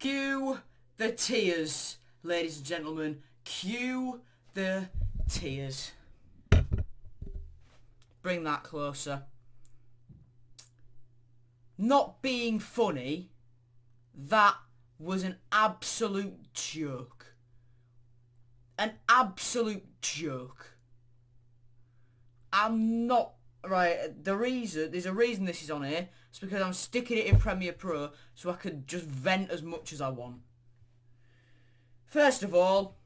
Cue the tears, ladies and gentlemen. Cue the tears. Bring that closer. Not being funny, that was an absolute joke. An absolute joke. I'm not... Right, there's a reason this is on here. It's because I'm sticking it in Premiere Pro so I can just vent as much as I want. First of all,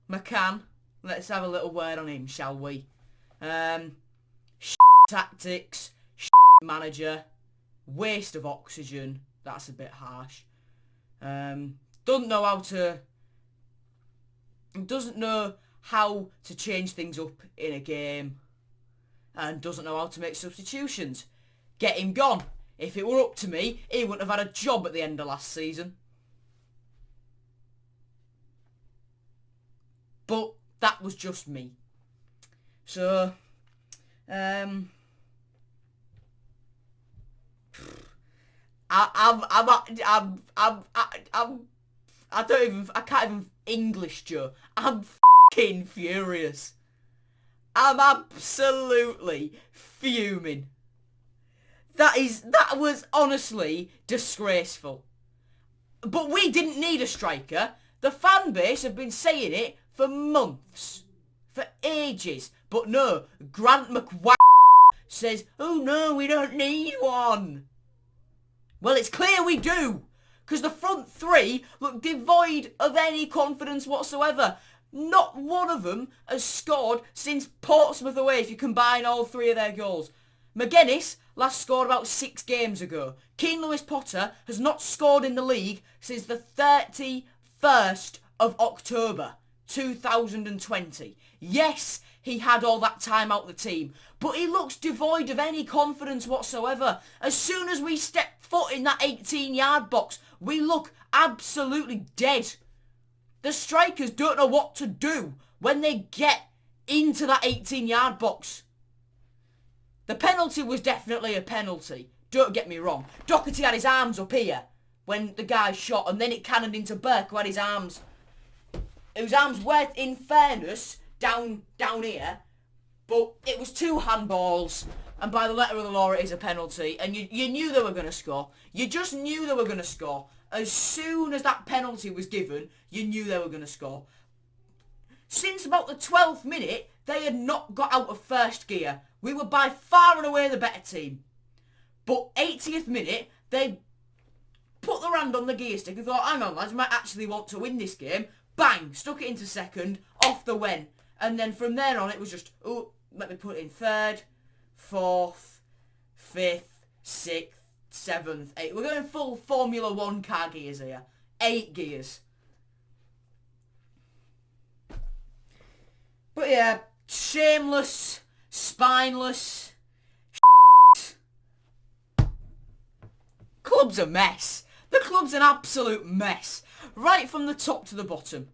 McCANN. Let's have a little word on him, shall we? Tactics, manager, waste of oxygen. That's a bit harsh. Doesn't know how to change things up in a game, and doesn't know how to make substitutions. Get him gone. If it were up to me, he wouldn't have had a job at the end of last season. But that was just me. So, I can't even English, Joe. I'm fucking furious. I'm absolutely fuming. That was honestly disgraceful. But we didn't need a striker. The fan base have been saying it for months. For ages. But no, Grant McCann says, oh no, we don't need one. Well, it's clear we do. Because the front three look devoid of any confidence whatsoever. Not one of them has scored since Portsmouth away, if you combine all three of their goals. McGuinness last scored about 6 games ago. Keane Lewis-Potter has not scored in the league since the 31st of October 2020. Yes, he had all that time out the team, but he looks devoid of any confidence whatsoever. As soon as we step foot in that 18-yard box, we look absolutely dead. The strikers don't know what to do when they get into that 18-yard box. The penalty was definitely a penalty. Don't get me wrong. Doherty had his arms up here when the guy shot, and then it cannoned into Burke, who had his arms were, in fairness, down here, but it was 2 handballs, and by the letter of the law it is a penalty, and you knew they were going to score. You just knew they were going to score. As soon as that penalty was given, you knew they were going to score. Since about the 12th minute, they had not got out of first gear. We were by far and away the better team. But 80th minute, they put their hand on the gear stick and thought, hang on lads, we might actually want to win this game. Bang! Stuck it into second, off the wen. And then from there on, it was just, oh, let me put it in 3rd, 4th, 5th, 6th, 7th, 8th. We're going full Formula 1 car gears here. 8 gears. But yeah, shameless, spineless, club's a mess. The club's an absolute mess. Right from the top to the bottom.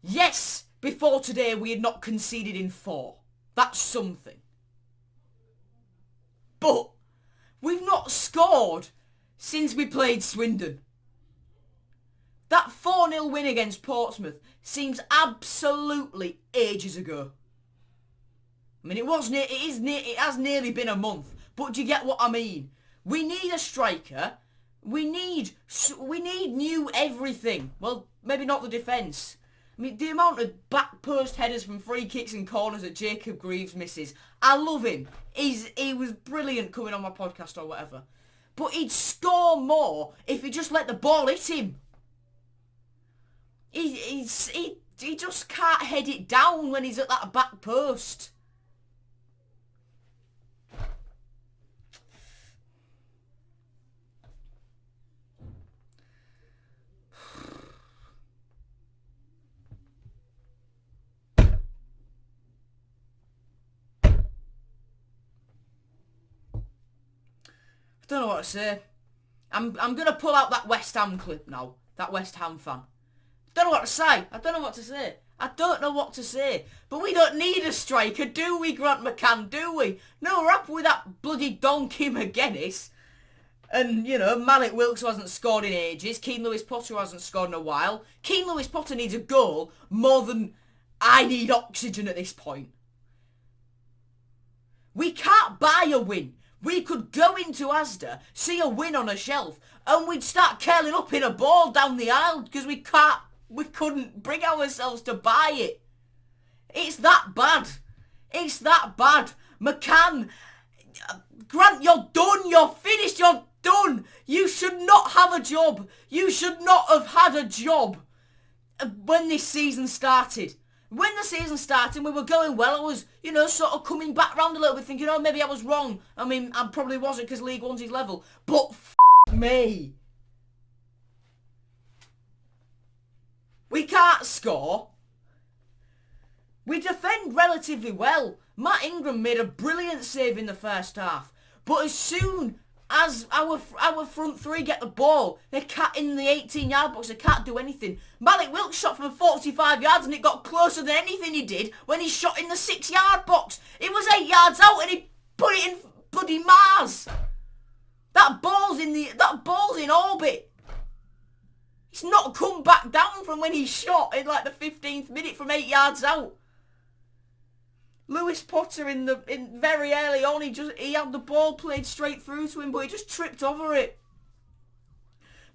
Yes, before today we had not conceded in 4. That's something. But we've not scored since we played Swindon. That 4-0 win against Portsmouth seems absolutely ages ago. I mean, it has nearly been a month, but do you get what I mean? We need a striker. We need new everything. Well, maybe not the defence. I mean, the amount of back post headers from free kicks and corners that Jacob Greaves misses. I love him. He was brilliant coming on my podcast or whatever. But he'd score more if he just let the ball hit him. He just can't head it down when he's at that back post. I don't know what to say. I'm going to pull out that West Ham clip now. That West Ham fan. Don't know what to say. I don't know what to say. But we don't need a striker, do we, Grant McCann? Do we? No, we're up with that bloody donkey McGuinness. And, you know, Malik Wilkes who hasn't scored in ages. Keane Lewis-Potter who hasn't scored in a while. Keane Lewis-Potter needs a goal more than I need oxygen at this point. We can't buy a win. We could go into Asda, see a win on a shelf, and we'd start curling up in a ball down the aisle because we couldn't bring ourselves to buy it. It's that bad. It's that bad. McCann, Grant, you're done. You're finished. You're done. You should not have a job. You should not have had a job when this season started. When the season started, we were going well. I was, you know, sort of coming back round a little bit thinking, oh, maybe I was wrong. I mean, I probably wasn't because League One's his level. But me. We can't score. We defend relatively well. Matt Ingram made a brilliant save in the first half. But as soon as our front three get the ball, they can't, in the 18-yard box, they can't do anything. Malik Wilkes shot from 45 yards and it got closer than anything he did when he shot in the 6-yard box. It was 8 yards out and he put it in bloody Mars. That ball's in orbit. He's not come back down from when he shot in like the 15th minute from 8 yards out. Lewis-Potter in very early on, he had the ball played straight through to him, but he just tripped over it.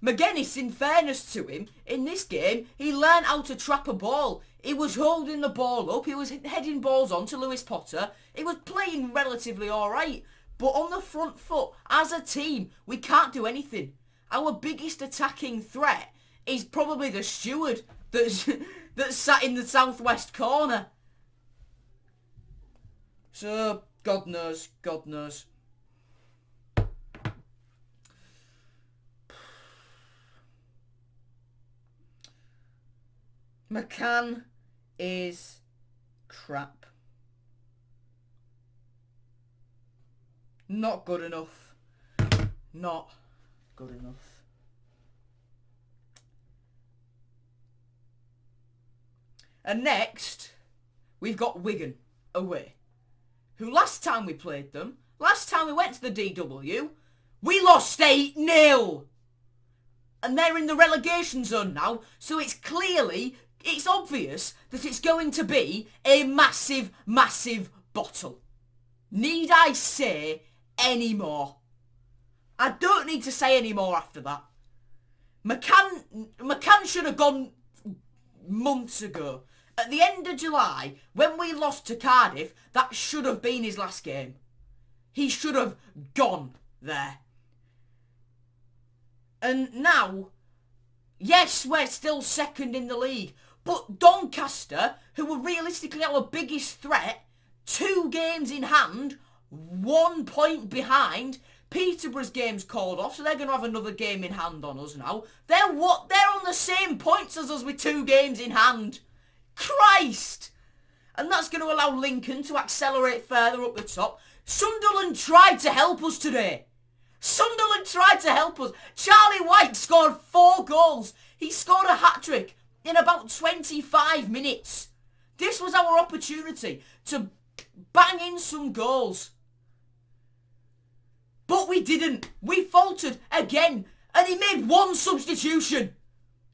McGuinness, in fairness to him, in this game, he learned how to trap a ball. He was holding the ball up, he was heading balls on to Lewis-Potter. He was playing relatively alright, but on the front foot, as a team, we can't do anything. Our biggest attacking threat is probably the steward that's sat in the southwest corner. So, God knows. McCann is crap. Not good enough. Not good enough. And next, we've got Wigan away. Who last time we played them, last time we went to the DW, we lost 8-0. And they're in the relegation zone now, so it's obvious that it's going to be a massive, massive bottle. Need I say any more? I don't need to say any more after that. McCann should have gone months ago. At the end of July, when we lost to Cardiff, that should have been his last game. He should have gone there. And now, yes, we're still second in the league, but Doncaster, who were realistically our biggest threat, 2 games in hand, 1 point behind. Peterborough's game's called off, so they're going to have another game in hand on us now. They're on the same points as us with 2 games in hand. Christ! And that's going to allow Lincoln to accelerate further up the top. Sunderland tried to help us today. Sunderland tried to help us. Charlie White scored 4 goals. He scored a hat-trick in about 25 minutes. This was our opportunity to bang in some goals. But we didn't. We faltered again. And he made 1 substitution.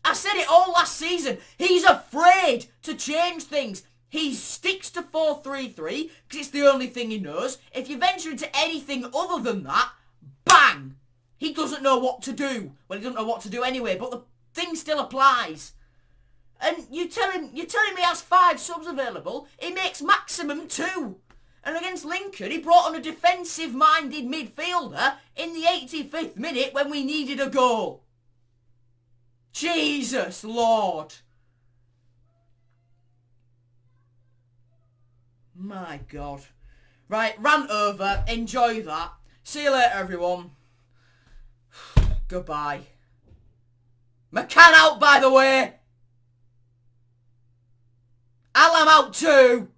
I said it all last season. He's afraid to change things. He sticks to 4-3-3 because it's the only thing he knows. If you venture into anything other than that, bang! He doesn't know what to do. Well, he doesn't know what to do anyway, but the thing still applies. And you're telling me he has 5 subs available. He makes maximum 2. And against Lincoln, he brought on a defensive-minded midfielder in the 85th minute when we needed a goal. Jesus Lord. My God. Right, rant over. Enjoy that. See you later, everyone. Goodbye. McCann out, by the way. Alam out too.